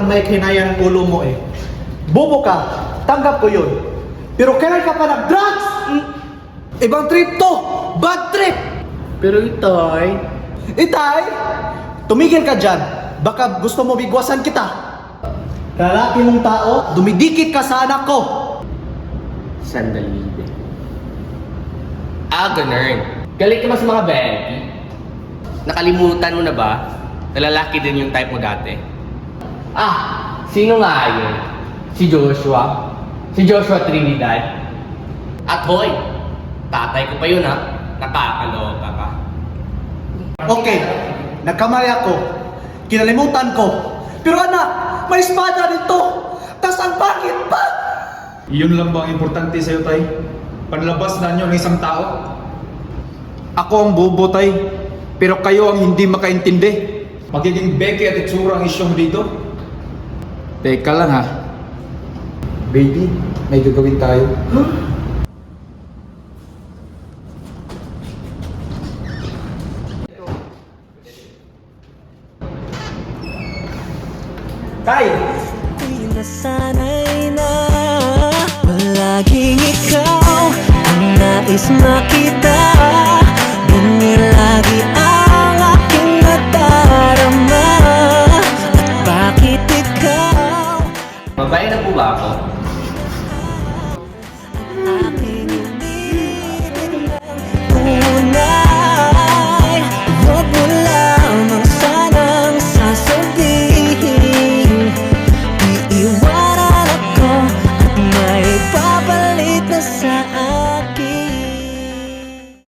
naman may kinayang ulo mo eh. Bobo ka, tanggap ko yun. Pero kailan ka pa nag-drugs? Ibang trip to, bad trip. Pero Itay, Itay, tumigil ka dyan. Baka gusto mo bigwasan kita. Lalaki mong tao, dumidikit ka sa anak ko. sandali din. Ganun. Galing ka ba sa mga Becky? Nakalimutan mo na ba na lalaki din yung type mo dati? Sino nga yun? Si Joshua? Si Joshua Trinidad? At hoy, tatay ko pa yun ha. Nakakaloka ka. Okay, nagkamali ako. Kinalimutan ko. Pero anak, may espada dito. Tas ang bakit pa? Iyon lang ba ang importante sa'yo, Tay? Panlabas na niyo ng isang tao? Ako ang bobo, Tay. Pero kayo ang hindi makaintindi. Magiging Becky at itsura ang isyong dito. Teka lang ha. Baby, may gagawin tayo. Tay! Di nasanay na palaging ikaw ang nais makita.